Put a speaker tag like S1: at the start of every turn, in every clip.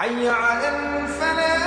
S1: حي على الفلاح.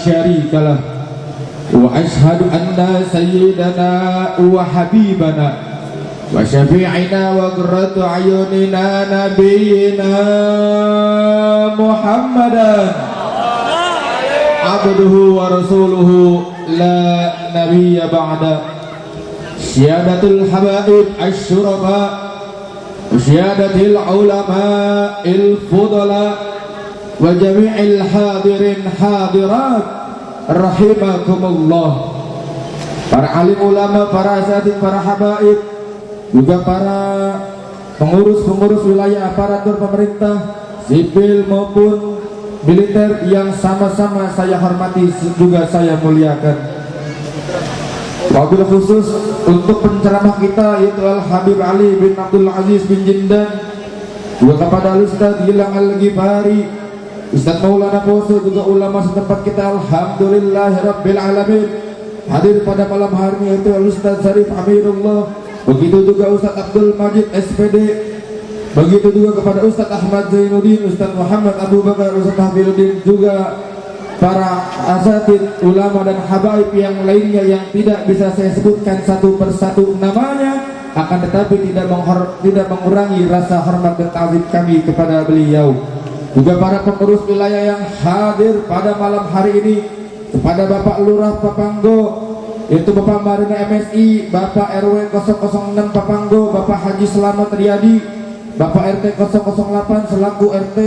S2: syarikalah وأشهد أن سيدنا وحبيبنا وشفيعنا وقرة أعيننا نبينا محمدا عبده ورسوله لا نبي بعده سيادة الحبائب الشرفاء وسيادة العلماء الفضلاء وجميع الحاضرين حاضرات rahimakumullah. Para alim ulama, para asatidz, para habaib, juga para pengurus-pengurus wilayah aparatur pemerintah sipil maupun militer yang sama-sama saya hormati juga saya muliakan. Wabil khusus untuk penceramah kita yaitu Al Habib Ali bin Abdul Aziz bin Jindan, juga kepada Ustaz Gilang Al-Ghifari, Ustaz Maulana Poso, juga ulama setempat kita, alhamdulillahirabbil alamin. Hadir pada malam hari ini yaitu Ustaz Syarif Amirullah, begitu juga Ustaz Abdul Majid SPD, begitu juga kepada Ustaz Ahmad Zainuddin, Ustaz Muhammad Abu Bakar, Ustaz Hafiruddin, juga para asatidz, ulama dan habaib yang lainnya yang tidak bisa saya sebutkan satu persatu namanya, akan tetapi tidak mengurangi rasa hormat dan ta'zim kami kepada beliau. Juga para pengurus wilayah yang hadir pada malam hari ini, kepada Bapak Lurah Papanggo, yaitu Bapak Marina MSI, Bapak RW 006 Papanggo, Bapak Haji Selamat Riyadi, Bapak RT 008 selaku RT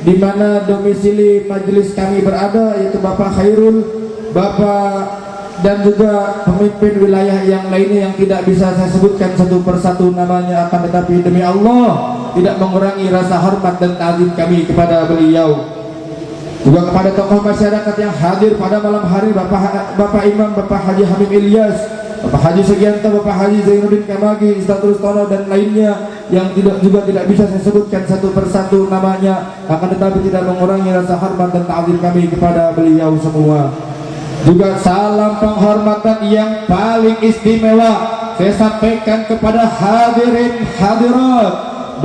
S2: di mana domisili majelis kami berada, yaitu Bapak Khairul, Bapak dan juga pemimpin wilayah yang lainnya yang tidak bisa saya sebutkan satu persatu namanya, akan tetapi demi Allah tidak mengurangi rasa hormat dan ta'zim kami kepada beliau. Juga kepada tokoh masyarakat yang hadir pada malam hari, Bapak Imam, Bapak Haji Hamim Ilyas, Bapak Haji Sugianto, Bapak Haji Zainuddin Kamagi, Ustaz Rustono dan lainnya yang juga tidak bisa saya sebutkan satu persatu namanya, akan tetapi tidak mengurangi rasa hormat dan ta'zim kami kepada beliau semua. Juga salam penghormatan yang paling istimewa saya sampaikan kepada hadirin hadirat,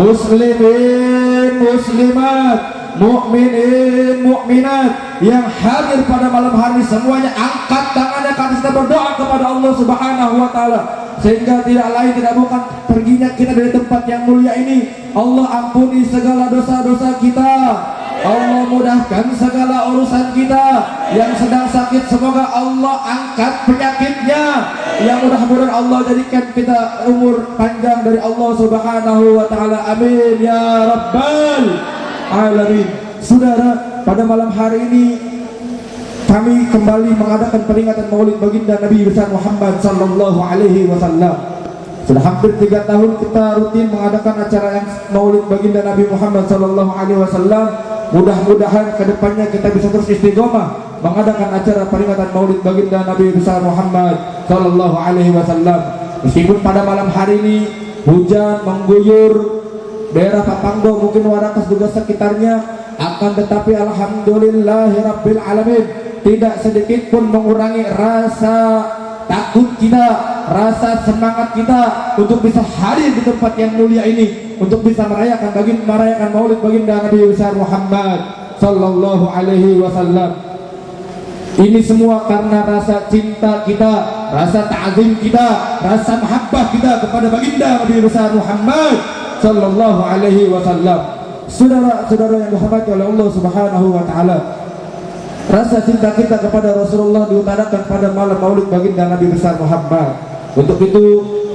S2: muslimin muslimat, mukminin mukminat yang hadir pada malam hari. Semuanya angkat tangannya karena kita berdoa kepada Allah Subhanahu wa taala, sehingga tidak lain tidak bukan perginya kita dari tempat yang mulia ini. Allah ampuni segala dosa-dosa kita, Allah mudahkan segala urusan kita. Yang sedang sakit semoga Allah angkat penyakitnya. Yang mudah-mudahan Allah jadikan kita umur panjang dari Allah Subhanahu wa taala. Amin ya rabbal alamin. Saudara, pada malam hari ini kami kembali mengadakan peringatan Maulid Baginda Nabi besar Muhammad sallallahu alaihi wasallam. Sudah hampir 3 tahun kita rutin mengadakan acara yang Maulid Baginda Nabi Muhammad sallallahu alaihi wasallam. Mudah-mudahan kedepannya kita bisa terus istiqomah mengadakan acara peringatan Maulid Baginda Nabi besar Muhammad sallallahu alaihi wasallam. Meskipun pada malam hari ini hujan mengguyur daerah Papanggo, mungkin Warakas juga sekitarnya, akan tetapi alhamdulillahirabbil alamin tidak sedikit pun mengurangi rasa takut kita, rasa semangat kita untuk bisa hadir di tempat yang mulia ini, untuk bisa merayakan Maulid Baginda Nabi besar Muhammad sallallahu alaihi wasallam. Ini semua karena rasa cinta kita, rasa ta'zim kita, rasa mahabbah kita kepada Baginda Nabi besar Muhammad sallallahu alaihi wasallam. Saudara-saudara yang dirahmati oleh Allah Subhanahu wa taala, rasa cinta kita kepada Rasulullah diutarakan pada malam Maulid Baginda Nabi besar Muhammad. Untuk itu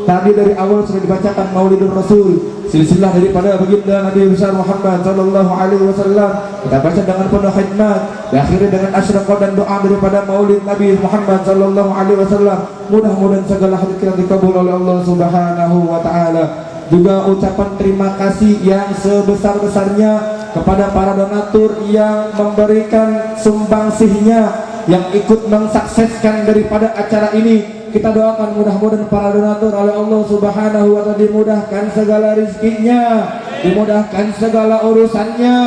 S2: tadi dari awal sudah dibacakan Maulidur Rasul, silsilah daripada Baginda Nabi besar Muhammad sallallahu alaihi wasallam. Kita baca dengan penuh khidmat, diakhiri dengan asyraqah dan doa daripada Maulid Nabi Muhammad sallallahu alaihi wasallam. Mudah-mudahan segala hal kita dikabul oleh Allah Subhanahu wa taala. Juga ucapan terima kasih yang sebesar-besarnya kepada para donatur yang memberikan sumbangsihnya, yang ikut mensukseskan daripada acara ini. Kita doakan mudah-mudahan para donatur oleh Allah Subhanahu wa taala dimudahkan segala rizkinya, dimudahkan segala urusannya.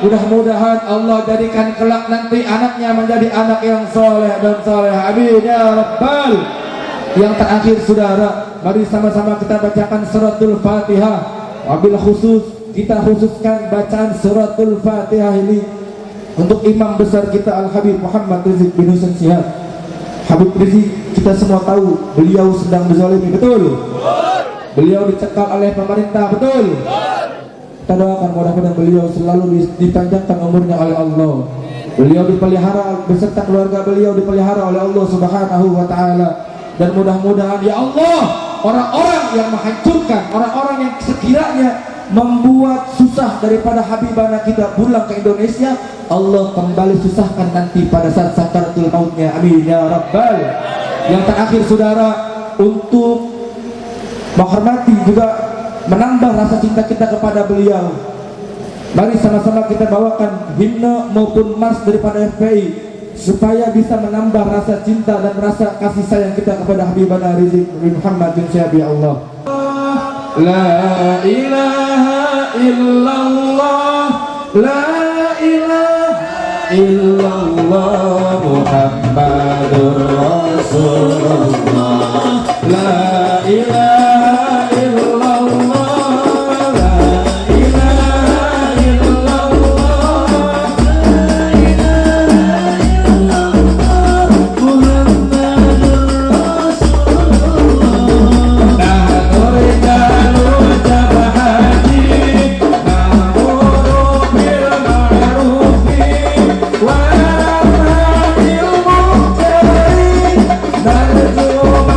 S2: Mudah-mudahan Allah jadikan kelak nanti anaknya menjadi anak yang soleh dan soleh. Amin ya rabbal. Yang terakhir saudara, mari sama-sama kita bacakan suratul Fatihah. Wabil khusus kita khususkan bacaan suratul Fatihah ini untuk imam besar kita Al Habib Muhammad Rizik bin Husain Shihab Habib Rizik kita semua tahu beliau sedang dizalimi, betul? Beliau dicekal oleh pemerintah, betul? Kita doakan mudah-mudahan beliau selalu dipanjangkan umurnya oleh Allah. Beliau dipelihara beserta keluarga beliau dipelihara oleh Allah Subhanahu wa taala. Dan mudah-mudahan ya Allah, orang-orang yang menghancurkan, orang-orang yang sekiranya membuat susah daripada habibana kita pulang ke Indonesia, Allah kembali susahkan nanti pada saat sakaratul mautnya. Amin ya rabbal. Yang terakhir saudara, untuk menghormati juga menambah rasa cinta kita kepada beliau, mari sama-sama kita bawakan himne maupun mars daripada FPI supaya bisa menambah rasa cinta dan rasa kasih sayang kita kepada Habibana Rizik bin Muhammad bin Syabi Allah. La ilaha illallah, la ilaha illallah, Muhammadur Rasulullah. La ilaha illallah, la ilaha illallah, la ilaha illallah, Muhammadur Rasulullah. Nahnu rijalul jabahati, na'muru bil ma'rufi wa nahy 'anil munkari, narju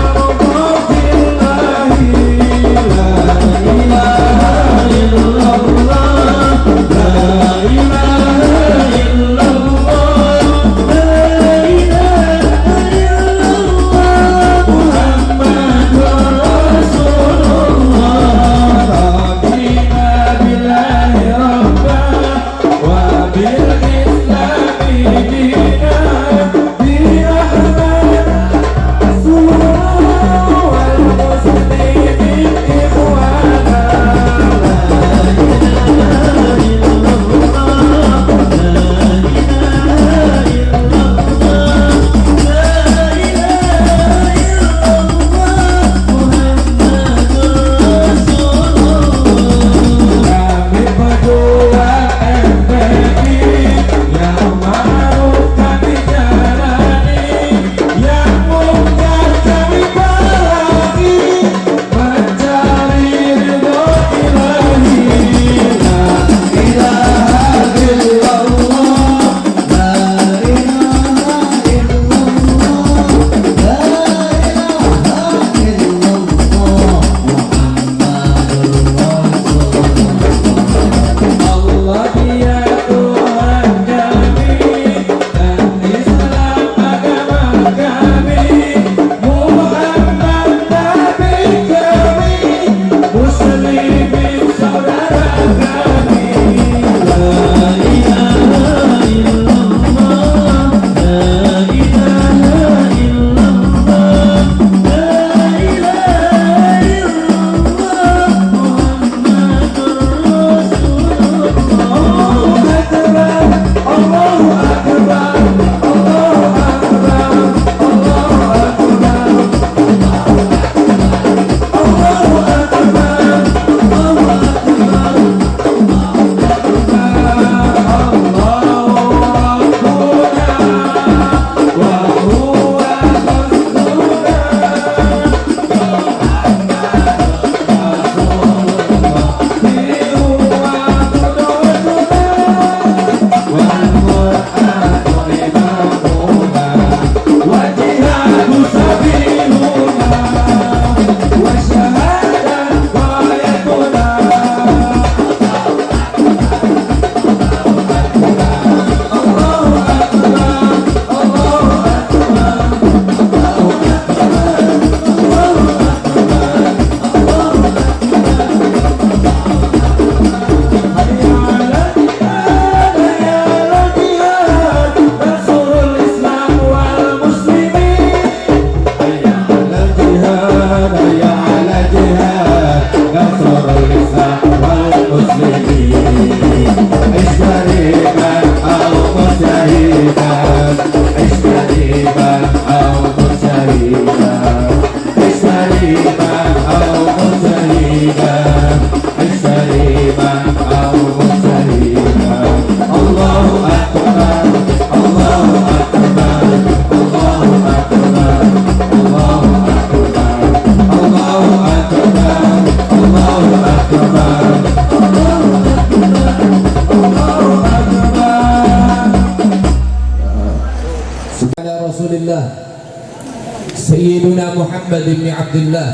S3: سيدنا محمد بن عبد الله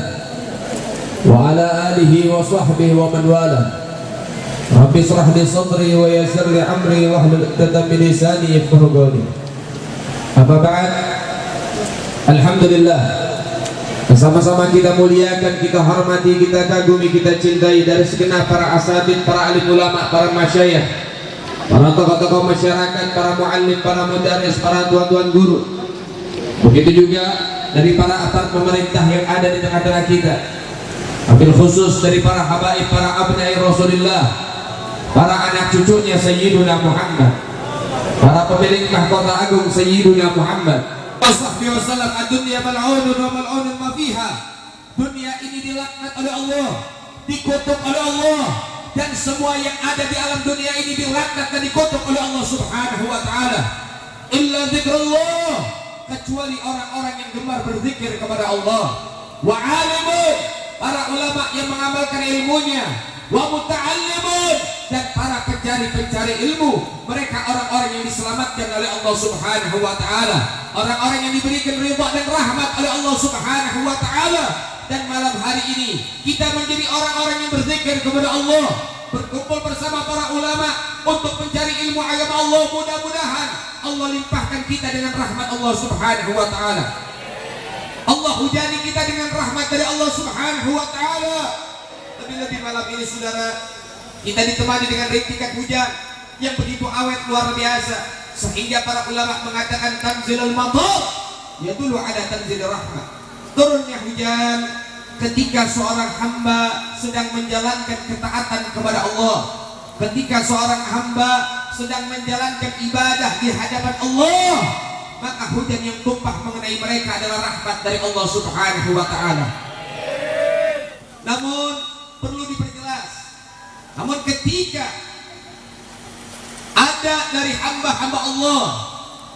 S3: وعلى آله وصحبه ومن والاه. رب اشرح لي صدري ويسر لي أمري واحلل عقدة من لساني يفقهوا قولي. Amma ba'd. Alhamdulillah, bersama-sama kita muliakan, kita hormati, kita kagumi, kita cintai dari segenap para asatidz, para alim ulama, para masyayikh, para tokoh-tokoh masyarakat, para muallim, para mudarris, para tuan-tuan guru. Begitu juga dari para aparat pemerintah yang ada di tengah-tengah kita. Wabil khusus dari para habaib, para abnai Rasulullah, para anak cucunya Sayyiduna Muhammad, para pemilik mahkota agung Sayyiduna Muhammad Sallallahu Wasallam. Ad-dunya mal'unun wa mal'unun ma fiha. Dunia ini dilaknat oleh Allah, dikutuk oleh Allah, dan semua yang ada di alam dunia ini dilaknat dan dikutuk oleh Allah Subhanahu wa taala. Illa dzikrullah, kecuali orang-orang yang gemar berzikir kepada Allah. Wa 'alimun, para ulama yang mengamalkan ilmunya. Wa muta'allimun, dan para pencari ilmu. Mereka orang-orang yang diselamatkan oleh Allah Subhanahu wa taala, orang-orang yang diberikan ridha dan rahmat oleh Allah Subhanahu wa taala. Dan malam hari ini kita menjadi orang-orang yang berzikir kepada Allah, berkumpul bersama para ulama untuk mencari ilmu agama Allah. Mudah-mudahan Allah limpahkan kita dengan rahmat Allah Subhanahu wa taala. Allah hujani kita dengan rahmat dari Allah Subhanahu wa taala. Lebih-lebih malam ini saudara, kita ditemani dengan rintikan hujan yang begitu awet luar biasa, sehingga para ulama mengatakan tanzilul matar yadullu ala tanzil rahmah. Turunnya hujan ketika seorang hamba sedang menjalankan ketaatan kepada Allah, ketika seorang hamba sedang menjalankan ibadah di hadapan Allah, maka hujan yang tumpah mengenai mereka adalah rahmat dari Allah Subhanahu wa taala. Namun perlu diperjelas, namun ketika ada dari hamba-hamba Allah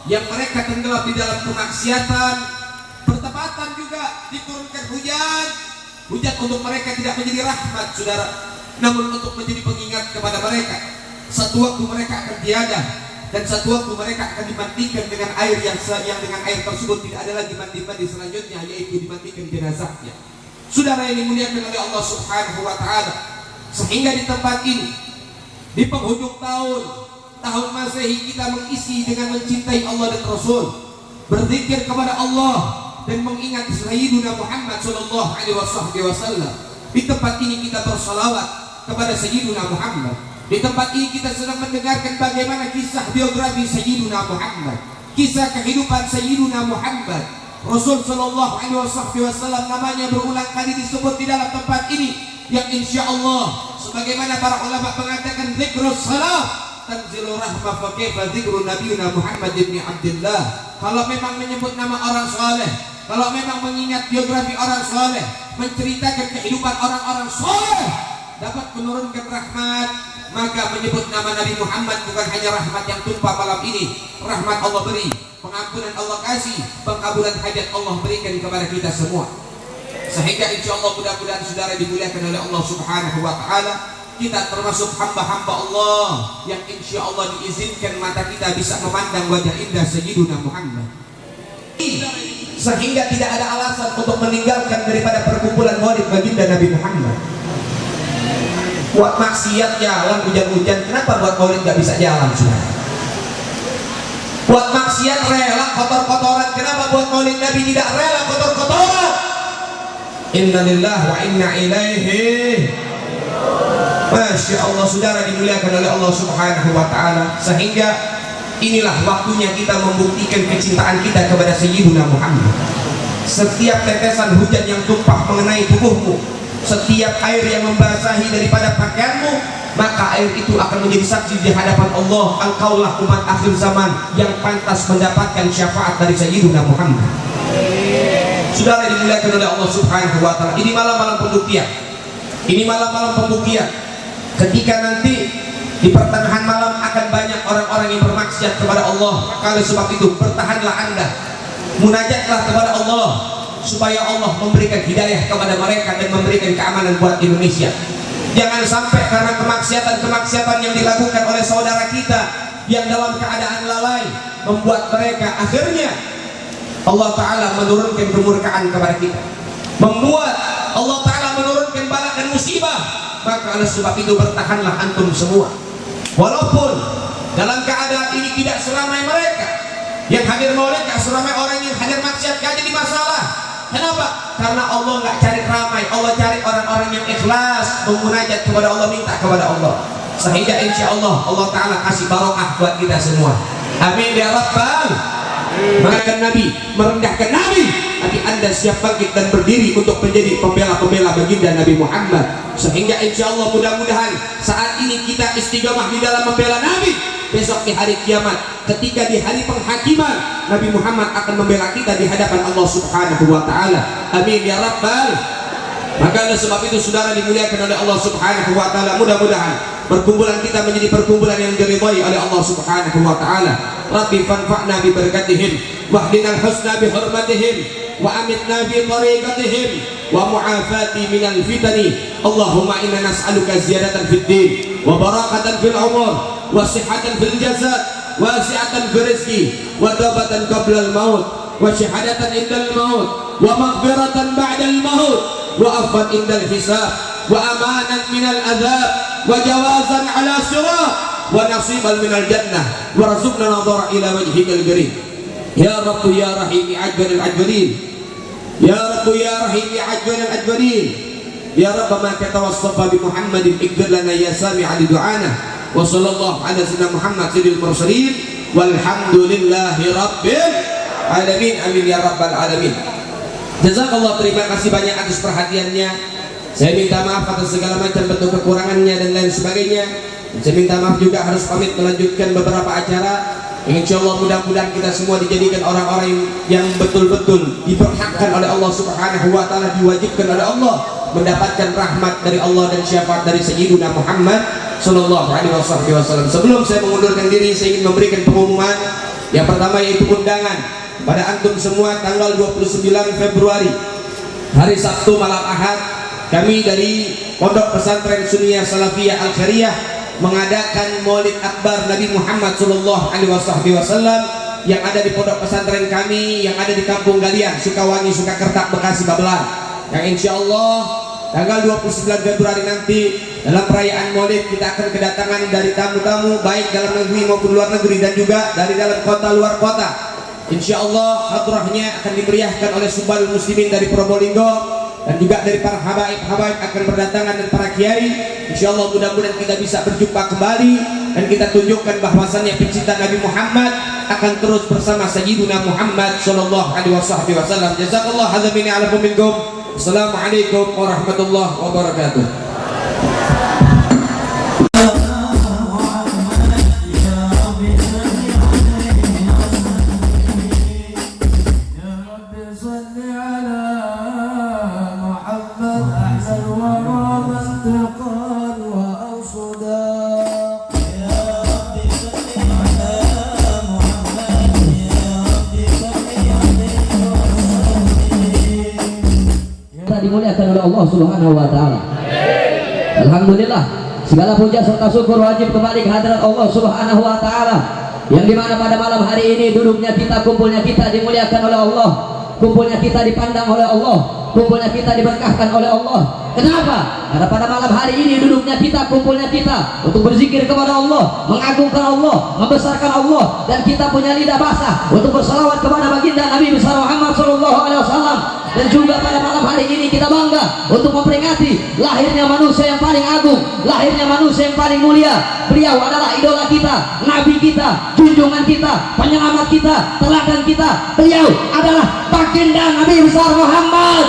S3: yang mereka tenggelam di dalam kemaksiatan, bertepatan juga diturunkan hujan untuk mereka tidak menjadi rahmat saudara, namun untuk menjadi pengingat kepada mereka. Satu waktu mereka akan tiada, dan satu waktu mereka akan dimandikan dengan air yang dengan air tersebut tidak ada lagi mandi selanjutnya, yaitu dimandikan jenazahnya. Saudara yang dimuliakan oleh Allah Subhanahu wa taala, sehingga di tempat ini di penghujung tahun Masehi kita mengisi dengan mencintai Allah dan Rasul, berzikir kepada Allah dan mengingat Sayyiduna Muhammad sallallahu alaihi wasallam. Di tempat ini kita bersalawat kepada Sayyiduna Muhammad. Di tempat ini kita sedang mendengarkan bagaimana kisah biografi Sayyiduna Muhammad, kisah kehidupan Sayyiduna Muhammad. Rasul sallallahu alaihi wasallam namanya berulang kali disebut di dalam tempat ini, yang insya Allah sebagaimana para ulama mengatakan zikrus salat tanzilur rahmah, fa kaifa zikru nabiyina Muhammad bin Abdullah. Kalau memang menyebut nama orang saleh, kalau memang mengingat biografi orang saleh, menceritakan kehidupan orang-orang saleh dapat menurunkan rahmat, maka menyebut nama Nabi Muhammad bukan hanya rahmat yang tumpah malam ini, rahmat Allah beri, pengampunan Allah kasih, pengkabulan hajat Allah berikan kepada kita semua. Sehingga insya Allah mudah-mudahan saudara dimuliakan oleh Allah Subhanahu wa taala, kita termasuk hamba-hamba Allah yang insya Allah diizinkan mata kita bisa memandang wajah indah Sayyiduna Muhammad, sehingga tidak ada alasan untuk meninggalkan daripada perkumpulan maulid baginda Nabi Muhammad. Buat maksiat jalan hujan-hujan, kenapa buat maulid gak bisa jalan saudara? Buat maksiat rela kotor-kotoran, kenapa buat maulid Nabi tidak rela kotor-kotoran? Inna lillahi wa inna ilaihi. Masya Allah saudara dimuliakan oleh Allah Subhanahu wa ta'ala. Sehingga inilah waktunya kita membuktikan kecintaan kita kepada Sayyiduna Muhammad. Setiap tetesan hujan yang tumpah mengenai tubuhmu, setiap air yang membasahi daripada pakaianmu, maka air itu akan menjadi saksi di hadapan Allah. Engkaulah umat akhir zaman yang pantas mendapatkan syafaat dari Sayyiduna Muhammad. Saudara dimuliakan oleh Allah Subhanahu wa ta'ala, ini malam-malam pembuktian. Ini malam-malam pembuktian. Ketika nanti di pertengahan malam akan banyak orang-orang yang bermaksiat kepada Allah, maka oleh sebab itu bertahanlah Anda, munajatlah kepada Allah supaya Allah memberikan hidayah kepada mereka dan memberikan keamanan buat Indonesia. Jangan sampai karena kemaksiatan yang dilakukan oleh saudara kita yang dalam keadaan lalai membuat mereka akhirnya Allah Ta'ala menurunkan kemurkaan kepada kita, membuat Allah Ta'ala menurunkan bala dan musibah. Maka oleh sebab itu bertahanlah antum semua, walaupun dalam keadaan ini tidak seramai mereka yang hadir maulid, gak seramai orang yang hadir maksiat, gak jadi masalah. Kenapa? Karena Allah nggak cari ramai, Allah cari orang-orang yang ikhlas memunajat kepada Allah, minta kepada Allah, sehingga insya Allah Allah Ta'ala kasih barokah buat kita semua. Amin ya Rabbal. Mengangkat Nabi, merendahkan Nabi, tapi anda siap bangkit dan berdiri untuk menjadi pembela-pembela baginda Nabi Muhammad, sehingga insya Allah mudah-mudahan saat ini kita istiqamah di dalam membela Nabi. Besok di hari kiamat, ketika di hari penghakiman, Nabi Muhammad akan membela kita di hadapan Allah Subhanahu wa Ta'ala. Amin ya Rabbal. Maka oleh sebab itu saudara dimuliakan oleh Allah Subhanahu wa Ta'ala, mudah-mudahan perkumpulan kita menjadi perkumpulan yang diridhai oleh Allah Subhanahu wa Ta'ala. Rabbi fanfa'na bi barakatihim wahdina al-husna bi hurmatihim wa amitna bi tariqatihim wa mu'afati minal fitani. Allahumma inna nas'aluka ziyadatan fid din wa barakatan fil umur wa sihhatan fil jasad wa wasi'atan fil rizqi wa tawbatan qabla al-maut wa syahadatan indal maut wa maghfiratan ba'dal maut wa afwan indal hisab wa amanan minal adhab wa jawazan ala sirat wa nasiban minal jannah warzuqna nadhara ila wajhikal karim. Ya Rabbu ya Rahim ajwal al-ajwalin, ya Rabbu ya Rahim ajwal al-ajwalin, ya Rabb ma katawassafa bi Muhammadin ighfir lana ya sami'a li du'ana wa sallallahu ala sayyidina Muhammad sayyidil mursalin walhamdulillahi rabbil alamin. Amin ya rabbal alamin. Jazakallah, terima kasih banyak atas perhatiannya. Saya minta maaf atas segala macam bentuk kekurangannya dan lain sebagainya. Saya minta maaf juga harus pamit melanjutkan beberapa acara. Insya Allah mudah-mudahan kita semua dijadikan orang-orang yang betul-betul diberhakkan oleh Allah Subhanahu wa Ta'ala, diwajibkan oleh Allah mendapatkan rahmat dari Allah dan syafaat dari Sayyidina Muhammad Sallallahu Alaihi Wasallam. Sebelum saya mengundurkan diri, saya ingin memberikan pengumuman. Yang pertama yaitu undangan pada antum semua tanggal 29 Februari hari Sabtu malam Ahad, kami dari Pondok Pesantren Sunniyah Salafiyah Al-Khairiyah mengadakan Maulid Akbar Nabi Muhammad Sallallahu Alaihi Wasallam yang ada di pondok pesantren kami yang ada di Kampung Galian, Sukawangi, Sukakerta, Bekasi, Babelan. Yang insya Allah tanggal 29 Februari nanti dalam perayaan Maulid kita akan kedatangan dari tamu-tamu baik dalam negeri maupun luar negeri dan juga dari dalam kota luar kota. Insya Allah hadrahnya akan dimeriahkan oleh Subhanul Muslimin dari Probolinggo dan juga dari para habaib akan berdatangan dan para kiai. Insya Allah mudah-mudahan kita bisa berjumpa kembali dan kita tunjukkan bahwasannya pencinta Nabi Muhammad akan terus bersama Sayyidina Muhammad Sallallahu Alaihi Wasallam. Jazakallah hadza minni alaikum minkum. Assalamualaikum warahmatullahi wabarakatuh.
S4: Dimuliakan oleh Allah Subhanahu wa Ta'ala. Alhamdulillah, segala puja serta syukur wajib kembali ke hadirat Allah Subhanahu wa Ta'ala, yang dimana pada malam hari ini duduknya kita, kumpulnya kita dimuliakan oleh Allah, kumpulnya kita dipandang oleh Allah, kumpulnya kita diberkahkan oleh Allah. Kenapa? Karena pada malam hari ini duduknya kita, kumpulnya kita untuk berzikir kepada Allah, mengagungkan Allah, membesarkan Allah, dan kita punya lidah basah untuk bersalawat kepada baginda Nabi besar Muhammad Sallallahu Alaihi Wasallam. Dan juga pada malam hari ini kita bangga untuk memperingati lahirnya manusia yang paling agung, lahirnya manusia yang paling mulia. Beliau adalah idola kita, nabi kita, junjungan kita, penyelamat kita, teladan kita. Beliau adalah baginda Nabi besar Muhammad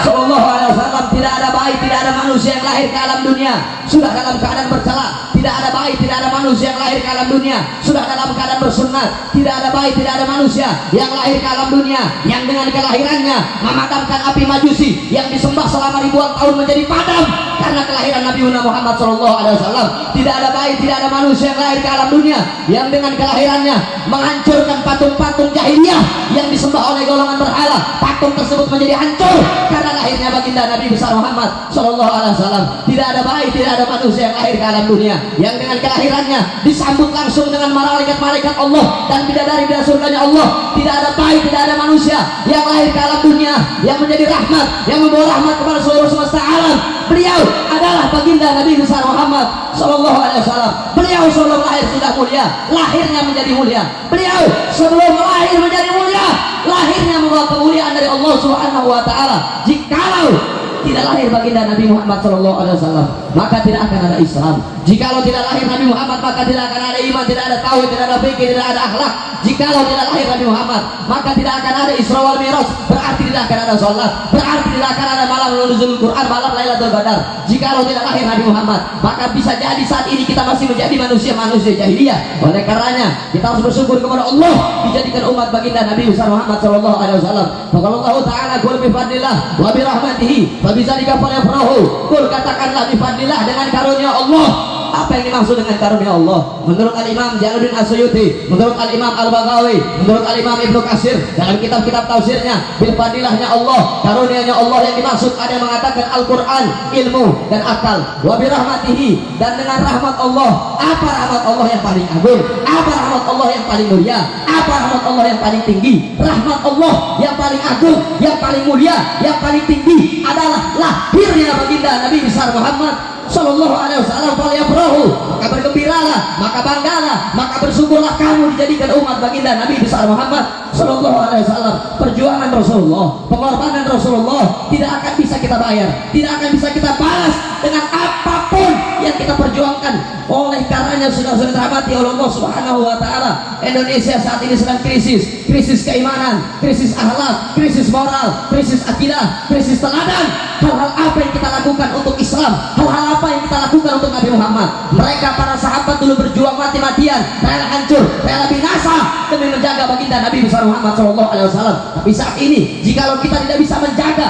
S4: Sallallahu Alaihi Wasallam. Tidak ada bayi, tidak ada manusia yang lahir ke alam dunia sudah dalam keadaan bercela. Tidak ada bayi, tidak ada manusia yang lahir ke alam dunia sudah dalam keadaan bersunat. Tidak ada bayi, tidak ada manusia yang lahir ke alam dunia yang dengan kelahirannya memadamkan api majusi yang disembah selama ribuan tahun menjadi padam karena kelahiran Nabi Muhammad Sallallahu Alaihi Wasallam. Tidak ada bayi, tidak ada manusia yang lahir ke alam dunia yang dengan kelahirannya menghancurkan patung-patung jahiliyah yang disembah oleh golongan berhala. Patung tersebut menjadi hancur karena lahirnya baginda Nabi besar Muhammad Sallallahu Alaihi Wasallam. Tidak ada bayi, tidak ada manusia yang lahir ke alam dunia yang dengan kelahirannya lahirnya disambut langsung dengan malaikat-malaikat Allah dan bidadari-bidadari surganya Allah. Tidak ada bayi, tidak ada manusia yang lahir ke alam dunia yang menjadi rahmat, yang membawa rahmat kepada seluruh semesta alam. Beliau adalah baginda Nabi besar Muhammad Sallallahu Alaihi Wasallam. Beliau sebelum lahir sudah mulia, lahirnya menjadi mulia. Beliau sebelum lahir menjadi mulia, lahirnya membawa kemuliaan dari Allah Subhanahu Wa Taala. Jikalau tidak lahir baginda Nabi Muhammad Sallallahu Alaihi Wasallam, maka tidak akan ada Islam. Jikalau tidak lahir Nabi Muhammad, maka tidak akan ada iman, tidak ada tauhid, tidak ada fikih, tidak ada akhlak. Jikalau tidak lahir Nabi Muhammad, maka tidak akan ada Isra wal Mi'raj, berarti tidak akan ada sholat, berarti tidak akan ada malam nuzul Quran, malam Lailatul Qadar. Jikalau tidak lahir Nabi Muhammad, maka bisa jadi saat ini kita masih menjadi manusia jahiliyah. Oleh karenanya kita harus bersyukur kepada Allah dijadikan umat baginda Nabi besar Muhammad Sallallahu Alaihi Wasallam. Maka Allah Taala qul bi fadlillah wa bi rahmatihi fa bidzalika falyafrahu. Qul katakanlah bi fadlillah, dengan karunia Allah. Apa yang dimaksud dengan karunia Allah? Menurut Al-Imam Jalaluddin As-Suyuti, menurut Al-Imam Al-Baghawi, menurut Al-Imam Ibnu Katsir dalam kitab-kitab tafsirnya, bil fadilahnya Allah, karunianya Allah yang dimaksud ada yang mengatakan Al-Quran, ilmu dan akal. Wa bi rahmatihi, dan dengan rahmat Allah. Apa rahmat Allah yang paling agung? Apa rahmat Allah yang paling mulia? Apa rahmat Allah yang paling tinggi? Rahmat Allah yang paling agung, yang paling mulia, yang paling tinggi adalah lahirnya baginda Nabi besar Muhammad Sallallahu Alaihi Wasallam. Falyafrahu, maka bergembiralah, maka banggalah, maka bersyukurlah kamu dijadikan umat baginda Nabi besar Muhammad Sallallahu Alaihi Wasallam. Perjuangan Rasulullah, pengorbanan Rasulullah tidak akan bisa kita bayar, tidak akan bisa kita balas dengan apapun yang kita perjuangkan. Oleh karenanya sudah dirahmati oleh Allah Subhanahu Wa Taala, Indonesia saat ini sedang krisis keimanan, krisis akhlak, krisis moral, krisis akidah, krisis teladan. Hal-hal apa yang kita lakukan untuk Islam? Hal-hal apa yang kita lakukan untuk Nabi Muhammad? Mereka para sahabat dulu berjuang mati-matian, rela hancur, rela binasa demi menjaga baginda Nabi besar Muhammad Sallallahu Alaihi Wasallam. Tapi saat ini, jikalau kita tidak bisa menjaga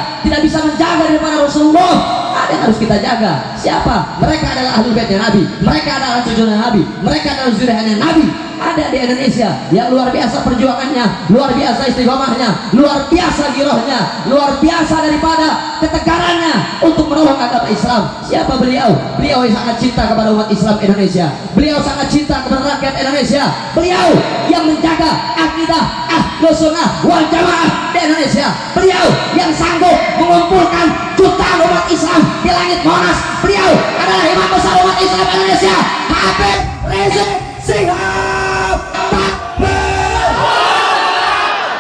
S4: daripada Rasulullah, ada yang harus kita jaga. Siapa? Mereka adalah ahli baitnya Nabi, mereka adalah cucunya Nabi, mereka adalah zuriyahnya Nabi. Ada di Indonesia yang luar biasa perjuangannya, luar biasa istiqomahnya, luar biasa girohnya, luar biasa daripada ketegarannya untuk menolong agama Islam. Siapa beliau? Beliau yang sangat cinta kepada umat Islam Indonesia. Beliau sangat cinta kepada rakyat Indonesia. Beliau yang menjaga akidah Ahlus Sunnah wal Jamaah di Indonesia. Beliau yang sanggup mengumpulkan jutaan umat Islam di langit Monas. Beliau adalah imam besar umat Islam Indonesia, Habib Rizik Syihab.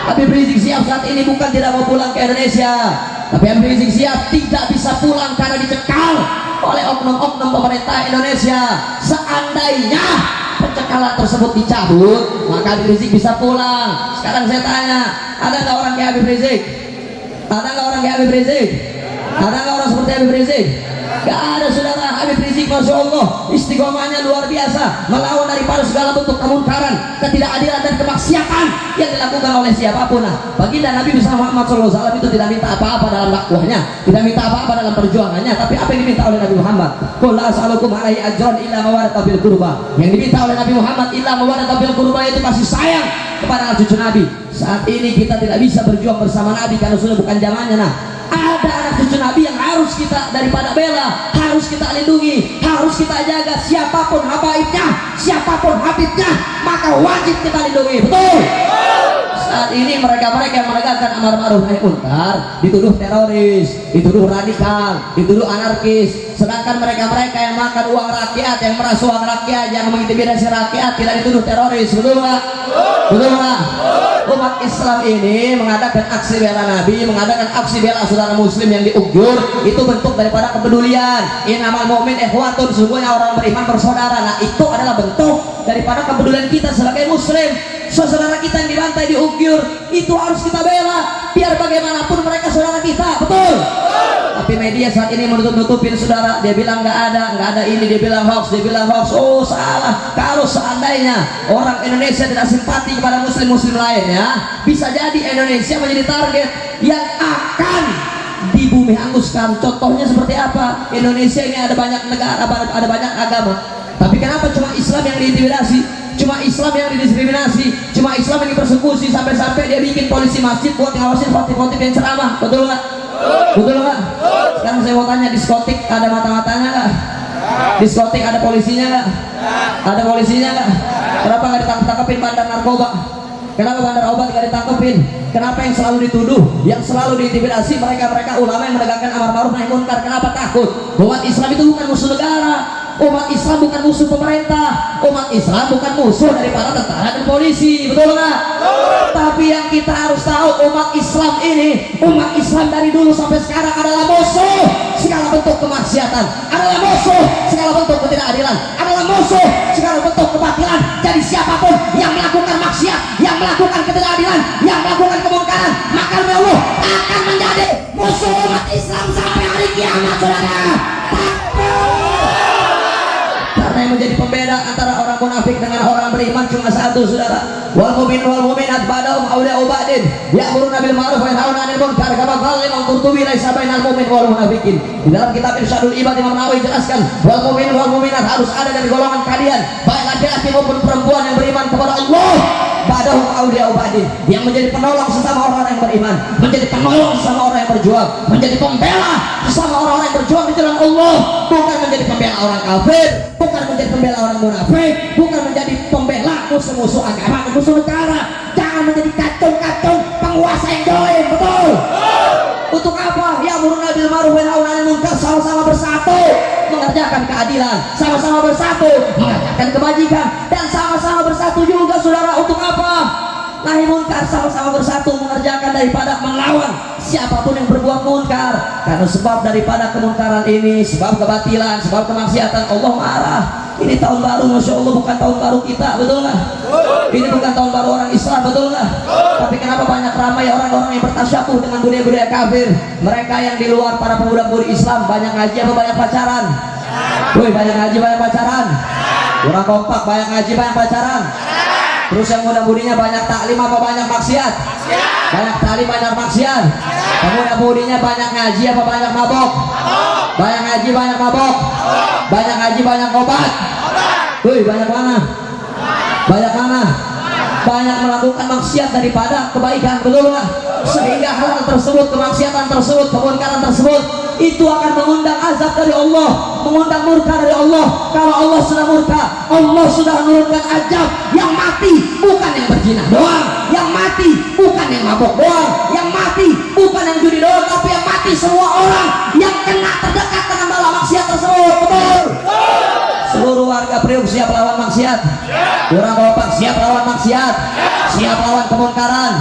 S4: Habib Rizik Syihab saat ini bukan tidak mau pulang ke Indonesia, tapi Habib Rizik Syihab tidak bisa pulang karena dicekal oleh oknum-oknum pemerintah Indonesia. Seandainya pencekalan tersebut dicabut, maka Habib Rizik bisa pulang. Sekarang saya tanya, ada nggak orang kayak Habib Rizik? Ada nggak orang kayak Habib Rizik? Ada nggak orang seperti Habib Rizik? Gak ada, saudara. Habib Rizik Masya Allah istiqomahnya luar biasa, melawan daripada segala bentuk kemunkaran, ketidakadilan dan kemaksiatan yang dilakukan oleh siapapun. Baginda Nabi Muhammad SAW itu tidak minta apa-apa dalam dakwahnya, tidak minta apa-apa dalam perjuangannya, tapi apa yang diminta oleh Nabi Muhammad? Qul la as'alukum alaihi ajran illa mawaddatal fil qurba. Yang diminta oleh Nabi Muhammad illa mawaddatal fil qurba, itu kasih sayang kepada anak cucu Nabi. Saat ini kita tidak bisa berjuang bersama Nabi karena sudah bukan zamannya. Nah, ada anak cucu Nabi yang harus kita daripada bela, harus kita lindungi, harus kita jaga. Siapapun habaibnya, siapapun habibnya, maka wajib kita lindungi. Betul? Saat ini mereka-mereka yang menegakkan amar ma'ruf nahi munkar dituduh teroris, dituduh radikal, dituduh anarkis. Sedangkan mereka-mereka yang makan uang rakyat, yang meras uang rakyat, yang mengintimidasi rakyat, tidak dituduh teroris. Betul nggak? Betul nggak? Umat Islam ini mengadakan aksi bela Nabi, mengadakan aksi bela saudara Muslim yang diugyur, itu bentuk daripada kepedulian. Innamal mu'min ikhwatun, sesungguhnya orang beriman bersaudara. Nah, itu adalah bentuk daripada kepedulian kita sebagai Muslim. Saudara kita yang dibantai, diugyur, itu harus kita bela, biar bagaimanapun mereka saudara kita. Betul? Tapi media saat ini menutup-nutupin saudara. Dia bilang nggak ada ini, dia bilang hoax, dia bilang hoax. Oh, salah. Kalau seandainya orang Indonesia tidak simpati kepada muslim-muslim lain, ya, bisa jadi Indonesia menjadi target yang akan di bumi hanguskan. Contohnya seperti apa? Indonesia ini ada banyak negara, ada banyak agama, tapi kenapa cuma Islam yang diintimidasi, cuma Islam yang didiskriminasi, cuma Islam yang dipersekusi, sampai-sampai dia bikin polisi masjid buat ngawasin khotib-khotib yang ceramah. Betul nggak? Betul nggak? Sekarang saya mau tanya, diskotik ada mata-matanya nggak? Diskotik ada polisinya nggak? Ada polisinya nggak? Kenapa nggak ditangkapin bandar narkoba? Kenapa bandar obat nggak ditangkapin? Kenapa yang selalu dituduh, yang selalu diintimidasi mereka ulama yang menegakkan amar ma'ruf nahi munkar? Kenapa takut? Umat Islam itu bukan musuh negara. Umat Islam bukan musuh pemerintah. Umat Islam bukan musuh daripada tentara dan polisi, betul nggak? Tapi yang kita harus tahu, umat Islam ini, umat Islam dari dulu sampai sekarang adalah musuh segala bentuk kemaksiatan, adalah musuh segala bentuk ketidakadilan, adalah musuh segala bentuk kebatilan. Jadi siapapun yang melakukan maksiat, yang melakukan ketidakadilan, yang melakukan kemungkaran, maka demi Allah akan menjadi musuh umat Islam sampai hari kiamat, saudara. Karena yang menjadi pembeda antara orang munafik dengan orang beriman cuma satu, saudara. Wal mu'min wal mu'minat ba'dahum awliya'u ba'din ya'muruna bil ma'ruf wa yanhauna 'anil munkar kama qala Imam Qurtubi laisa bainal mu'min wal munafiqin. Di dalam kitab Irsyadul Ibad Imam Nawawi jelaskan wal mu'min wal mu'minat harus ada dari golongan kalian, baik laki-laki maupun perempuan yang beriman kepada Allah. Ba'dahum awliya'u ba'din, yang menjadi penolong sesama orang yang beriman, menjadi penolong sesama orang yang berjuang, menjadi pembela sesama orang yang berjuang di jalan Allah, bukan menjadi pembela orang kafir, bukan menjadi pembela orang munafik, bukan menjadi pembela musuh-musuh agama, musuh negara. Jangan menjadi kacung-kacung penguasa yang dolim, betul? Untuk apa? Ya'muruna bil ma'ruf wa yanhauna 'anil munkar, sama-sama bersatu mengerjakan keadilan, sama-sama bersatu mengerjakan kebajikan, dan sama-sama bersatu juga, saudara, untuk apa? Nahi munkar, sama-sama bersatu mengerjakan daripada melawan siapapun yang berbuat munkar. Karena sebab daripada kemungkaran ini, sebab kebatilan, sebab kemaksiatan, Allah marah. Ini tahun baru, Masya Allah, bukan tahun baru kita, betul nggak? Ini bukan tahun baru orang Islam, betul nggak? Tapi kenapa banyak ramai orang-orang yang bertasyabuh dengan budaya-budaya kafir? Mereka yang di luar, para pemuda-pemudi Islam, banyak ngaji apa banyak pacaran? Woi, banyak ngaji banyak pacaran? Kurang kompak, banyak ngaji banyak pacaran? Terus yang muda-mudinya banyak taklim apa banyak maksiat? Banyak taklim banyak maksiat. Pemuda-mudinya banyak ngaji apa banyak mabok? Banyak ngaji banyak mabok. Banyak ngaji banyak obat. Wih, banyak mana? Banyak mana? Banyak melakukan maksiat daripada kebaikan, betul nggak? Sehingga hal tersebut, kemaksiatan tersebut, kemungkaran tersebut, itu akan mengundang azab dari Allah, mengundang murka dari Allah. Kalau Allah sudah murka, Allah sudah menurunkan azab. Yang mati bukan yang berzina doang, yang mati bukan yang mabok doang, yang mati bukan yang judi doang, tapi yang mati semua orang yang kena terdekat dengan bala maksiat tersebut, betul? Seluruh warga Priuk siap lawan maksiat. Kurang kompak siap lawan maksiat, siap lawan kemungkaran.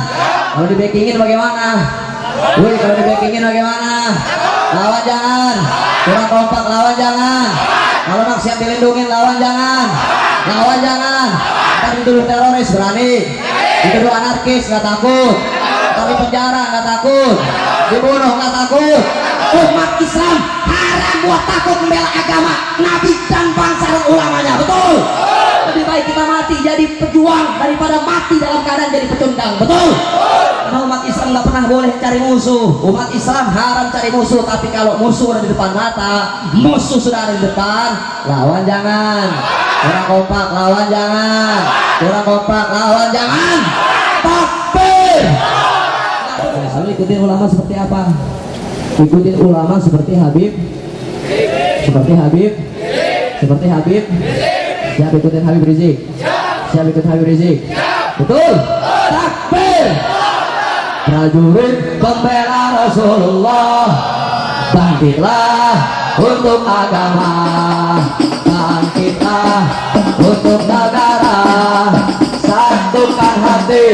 S4: Kalau dibackingin bagaimana? Wih, kalau dibackingin bagaimana? Lawan jangan. Kurang kompak lawan jangan. Kalau maksiat dilindungin lawan jangan. Lawan jangan. Ntar dituduh teroris berani, dituduh anarkis nggak takut, tapi penjara nggak takut, dibunuh nggak takut. Umat Islam haram buat takut membela agama Nabi dan bangsa dan ulamanya, betul? Lebih baik kita mati jadi pejuang daripada mati dalam keadaan jadi pecundang, betul? Nah, umat Islam nggak pernah boleh cari musuh. Umat Islam haram cari musuh, tapi kalau musuh ada di depan mata, musuh sudah ada di depan, lawan jangan. Kurang kompak lawan jangan. Kurang kompak lawan jangan. Takbir. Lalu ikutin ulama seperti apa? Ikutin ulama seperti Habib. Seperti Habib. Seperti Habib. Siap ikutin Habib Rizik. Siap ikut Habib Rizik. Betul. Takbir. Prajurit pembela Rasulullah, bangkitlah untuk agama, bangkitlah untuk negara, satukan hati.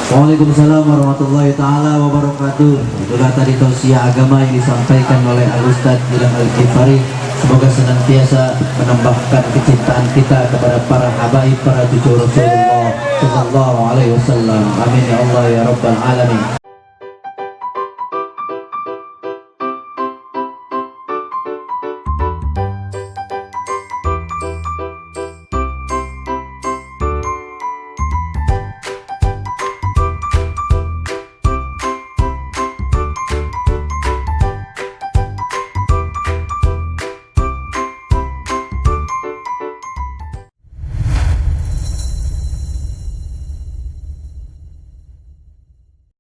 S5: Waalaikumsalam warahmatullahi taala wabarakatuh. Itulah tadi tausiah agama yang disampaikan oleh Al-Ustaz Gilang Al-Ghifari. Semoga senantiasa menambahkan kecintaan kita kepada para habaib, para cucu Rasulullah sallallahu alaihi wasallam. Amin ya Allah ya rabbal alamin.